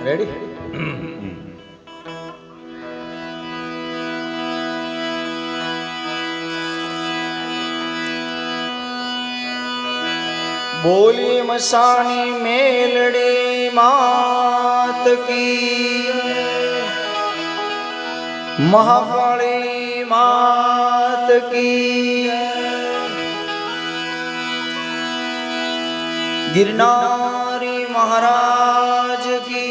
Ready? બોલી મસાણી મેલડી માત કી, મહાકાળી માત કી, गिरनारी महाराज की,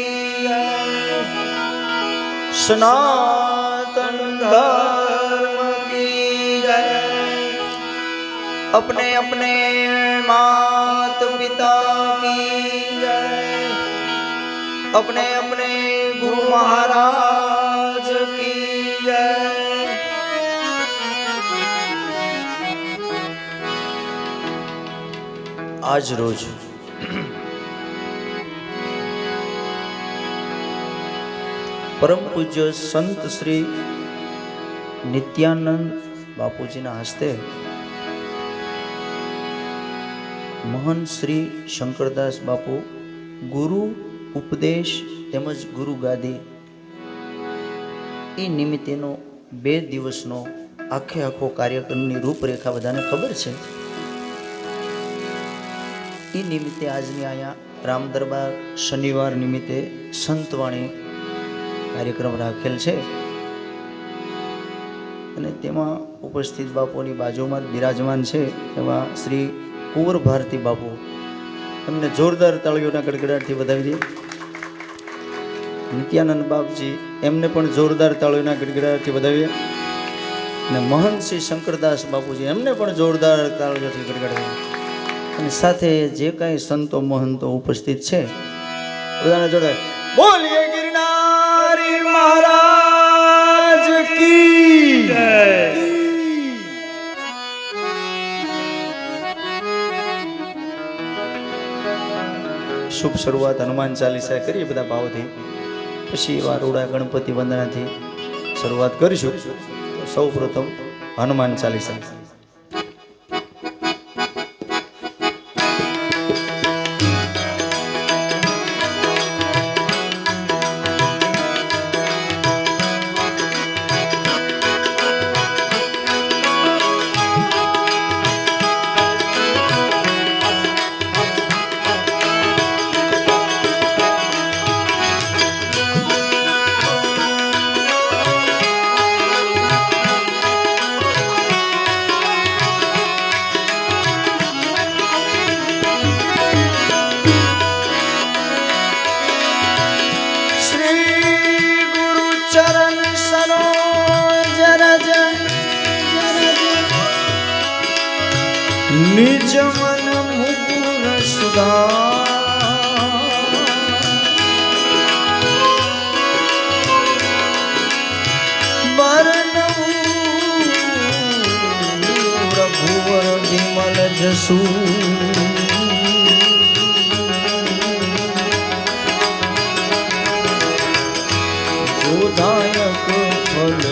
सनातन धर्म की जय। अपने अपने मात पिता की जय, अपने अपने गुरु महाराज की जय। आज रोज परम पूज्य संत श्री नित्यानंद बापूजीના હસ્તે મહાન શ્રી શંકરદાસ બાપુ ગુરુ ઉપદેશ તેમજ ગુરુ ગાદી એ નિમિત્તેનો 2 દિવસનો આખો કાર્યક્રમની રૂપરેખા બધાને ખબર છે। એ નિમિત્તે આજની અહીંયા રામ દરબાર શનિવાર નિમિત્તે સંતવાણી કાર્યક્રમ રાખેલ છે અને તેમાં ઉપસ્થિત બાપુની બાજુમાં બિરાજમાન છે એવા શ્રી કુંવર ભારતી બાપુ, એમને જોરદાર તાળીઓના ગડગડાટથી વધાવી દઈએ। નિત્યાનંદ બાપજી એમને પણ જોરદાર તાળીઓના ગડગડાટથી વધાવીએ અને મહંત શ્રી શંકરદાસ બાપુજી એમને પણ જોરદાર તાળીઓથી ગડગડાવીએ અને સાથે જે કાંઈ સંતો મહંતો ઉપસ્થિત છે બધાને જોડે બોલીએ ગિરનારી મહારાજ કી જય। શુભ શરૂઆત હનુમાન ચાલીસા કરીએ બધા ભાવથી, પછી એવા રૂડા ગણપતિ વંદનાથી શરૂઆત કરીશું। સૌ પ્રથમ હનુમાન ચાલીસા। निज मन मुकुर सुधा रघुवर विमल जसु जोदायक फल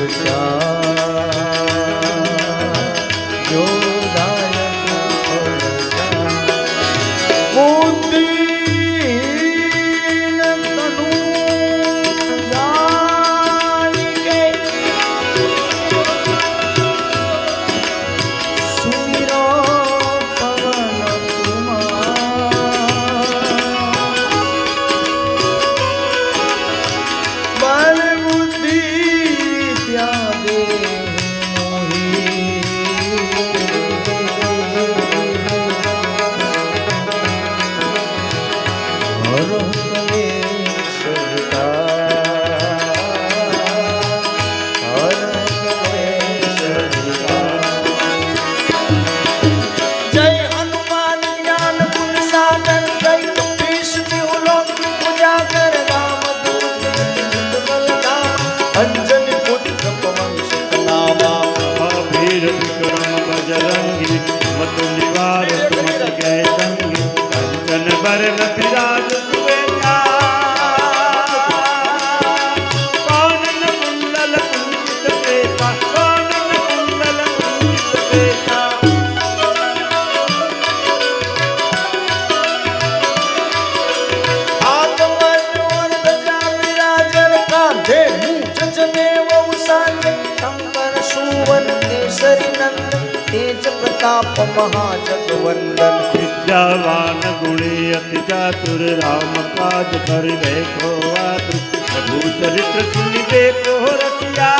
प्रताप महाजगवंदन। विद्यावान गुणी अति चातुर राम काज कर देखो आतुर। प्रभु चरित्र सुनि देखो रसिया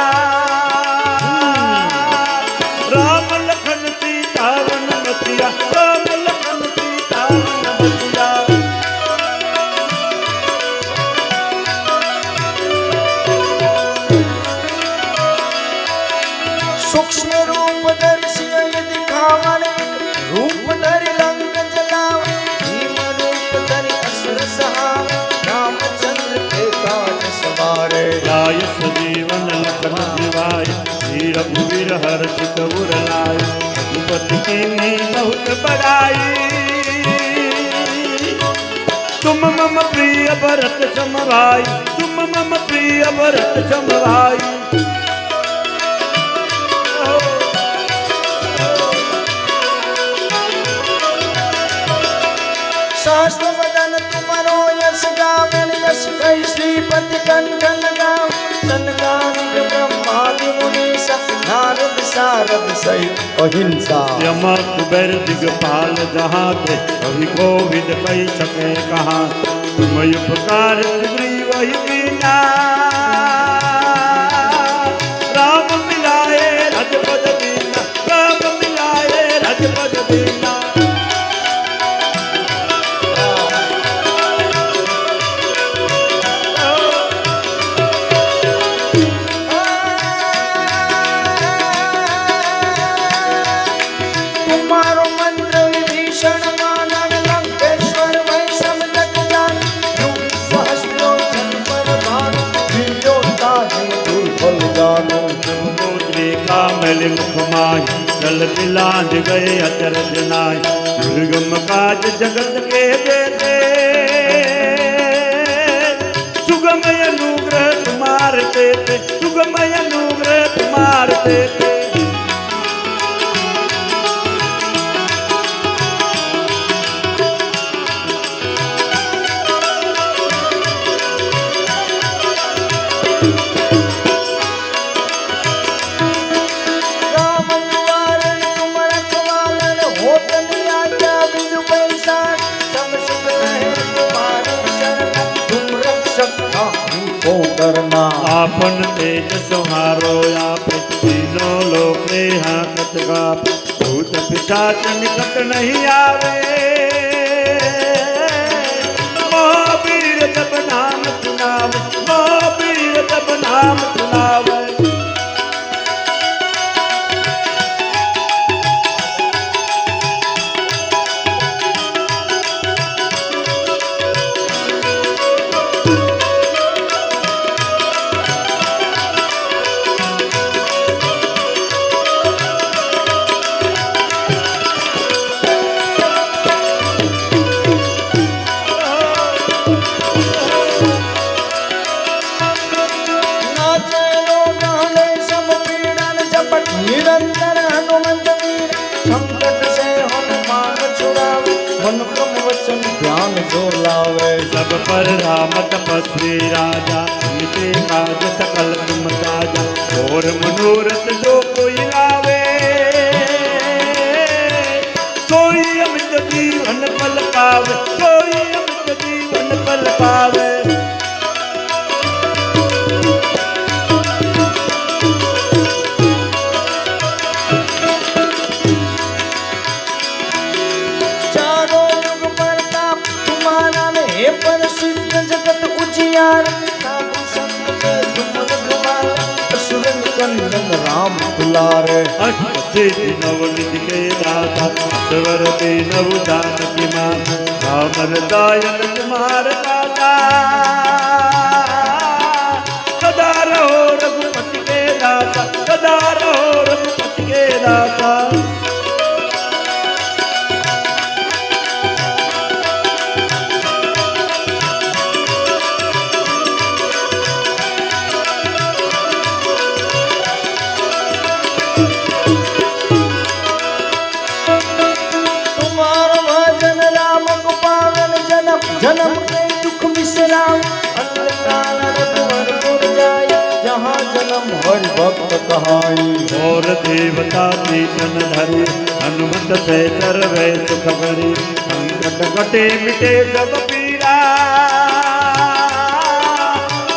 राम लखन सीता वन बसिया। राम लखन सीता वन बसिया। सूक्ष्म रूप दर्शिय दिखावन रूप धरि लंक जलावे। भीम रूप धरि असुर सहारे रामचंद्र के काज सवारे। लाय सजीवन लखन जिवाय श्री रघुवीर हर्ष कबूर लाय। रघुपति की बहुत बड़ाई तुम मम प्रिय भरत सम भाई। तुम मम प्रिय भरत सम भाई। शास्त्र वदन तुम्हारो यश गावन यश कई श्रीपति कंठन गाव। सनकादिक ब्रह्मादि मुनीसा नारद सारद सहित अहिंसा। यम कुबेर दिगपाल जहाँ थे कवि कोविद कही सके कहाँ। तुम उपकार सुग्रीव ही कीना राम मिलाए रजपद दीना। राम मिलाए रजपद दीना। तुम्हारो मंत्र विभीषण मानन लंकेश्वर वै सब जग जान। रूप सहस्रोजन पर भानु विद्योता है दुर्बल जानो। का मैल मुख माही जल दिलांज गए अचरज नाय। दुर्गम काज जगत के देते सुगम अनुग्रह तुम्हार देते। सुगम अनुग्रह तुम्हार देते। राम द्वारण तुम रखवालन होत न आज्ञा बिनु पैसार। सब सुख रहे तुम्हारे शरण तुम रक्षक काहू को डरना। आपन तेज संहारो आप तीनों लोक रे हाकत गाप। भूत पिशाच निकट नहीं आवे महावीर जब नाम सुनावे। महावीर जब नाम सुनावे। नाचे लोग हले सब पीड़न झपट निरंतर हनुमंत वीर। संकट से हनुमान छुड़ावे मन क्रम वचन ध्यान जो लावे। सब पर राम तपस्वी राजा इनके काज सकल तुम साजा। और मनोरथ जो कोई लावे कोई अमित जीवन पल पावे। कोई अमित जीवन पल पावे। चारों युग प्रताप तुम्हारा ने हे प्रसिद्ध जगत उजियार। साधु संत के तुम रखवारे असुर निकंदन राम दुलारे। अष्ट सिद्धि नवनिधि के दाता स्वर नव जानकी माता। राम दायन तुम्हार दाता सदा रहो रघुपति के दाता। सदा रहो रघुपति के दाता। तुम्हारो भजन राम को पावन जन्म जन्म के दुख हरि भक्त कहाई। और देवता दीन धरी हनुमत से सर्वे सुख करी। संकट कटे मिटे सब पीरा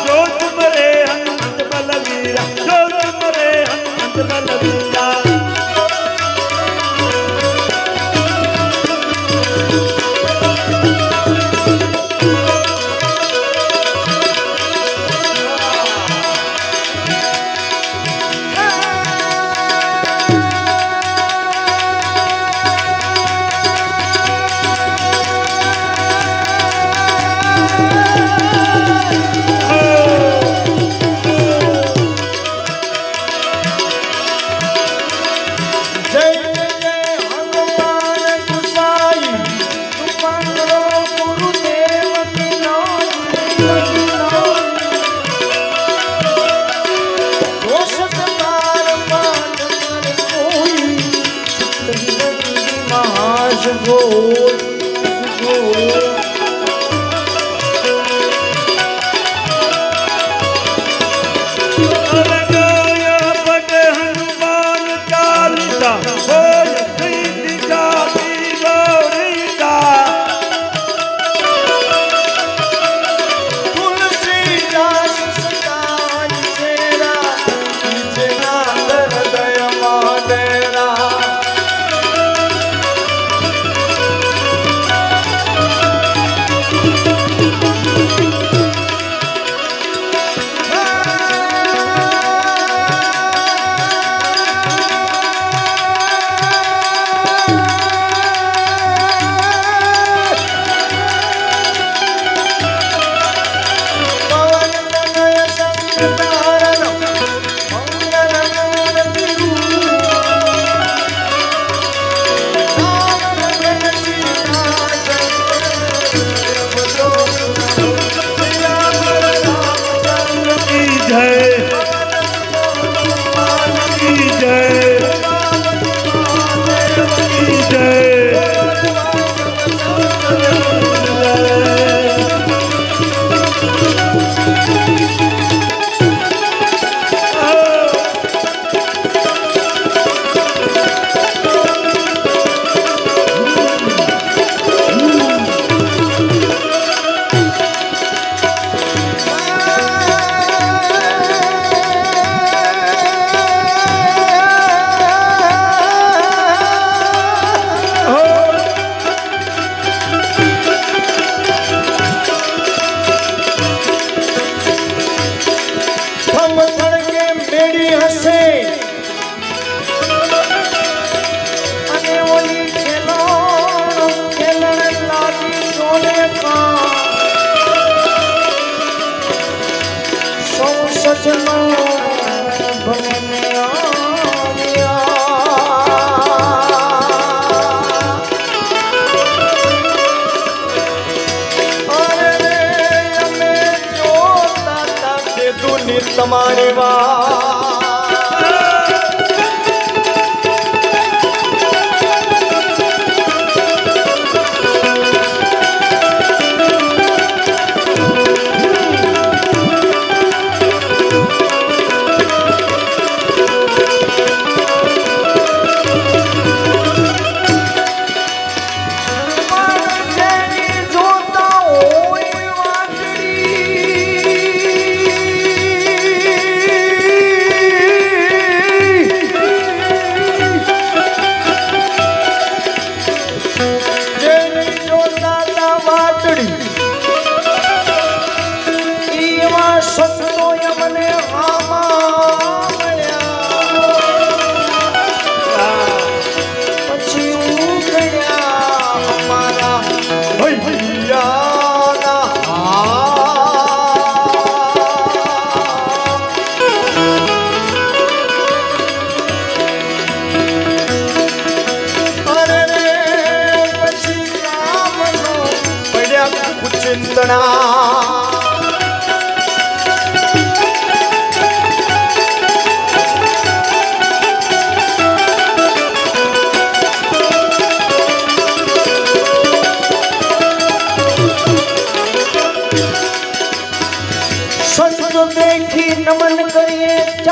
जो तुमरे हनुमत बलवीरा। जो तुमरे हनुमत बलवीरा। તમારી વાત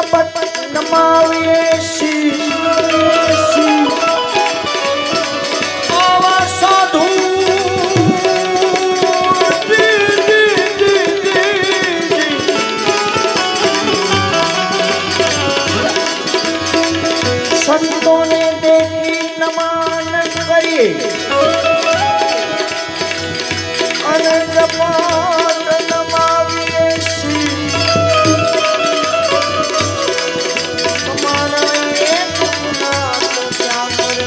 શપથ નમાવીએ શી આવા સાધુ સંતોને દેખી નમન કરીએ અને જપત નમાવીએ શી તમારા એક ગુના તો ક્યાં કરે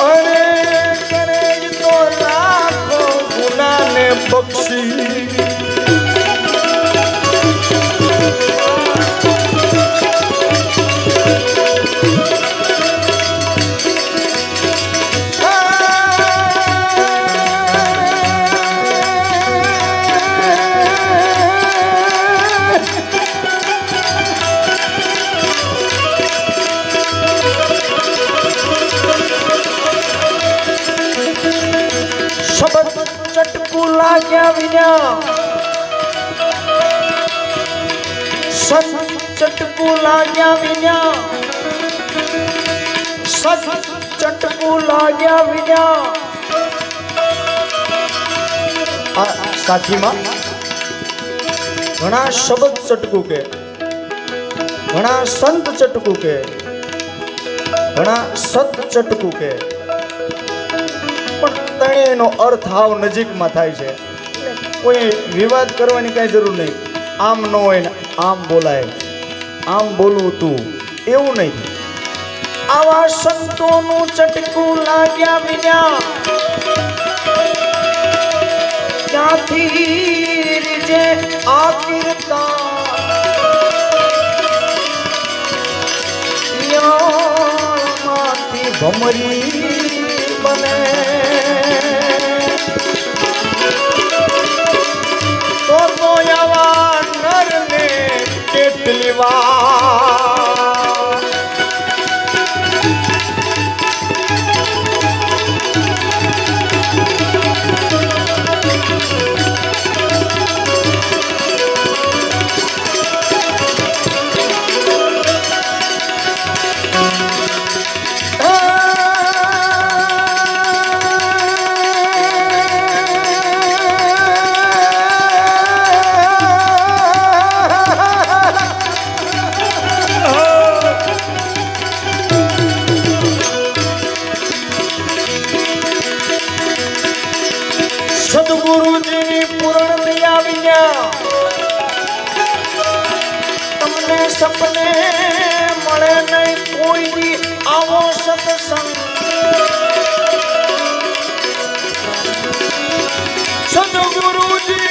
અરે કરે તો લાખો ગુનાને બક્ષી ચટકું લાગ્યા વિના ચટકું લાગ્યા વિના ચટકું લાગ્યા વિના આ સાથીમાં ઘણા શબ્દ ચટકું કે ઘણા સંત ચટકું કે ઘણા સત ચટકું કે પણ ત્રણેયનો અર્થ હાવ નજીકમાં થાય છે કોઈ વિવાદ કરવાની કાંઈ જરૂર નહીં આમ ન હોય ને આમ બોલાય આમ બોલવું તું એવું નહીં આવા સંતોનું ચટકું લાગ્યા વિના ક્યાંથી રીજે આકિરતા યામાંથી ભમરી બને તો આવા નરને કેટલી વાર સદગુરુજીની પૂર્ણ દયા વિના તમને સપને મળે નહીં કોઈ દી આવો સત્સંગ સદગુરુજી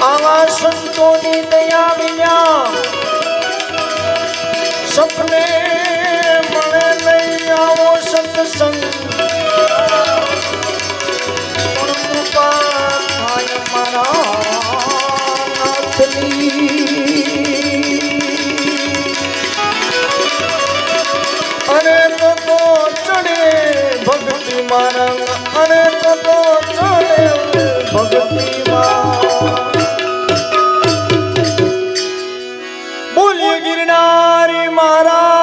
આવા સંતોની દયા વિના સપને મળે નહીં આવો સત્સંગ પણ કૃપા થાય મારા નાથની અને તો ચડે ભક્તિ મારા અને તો ચડે ભક્તિ બોલીએ ગિરનારી મહારાજ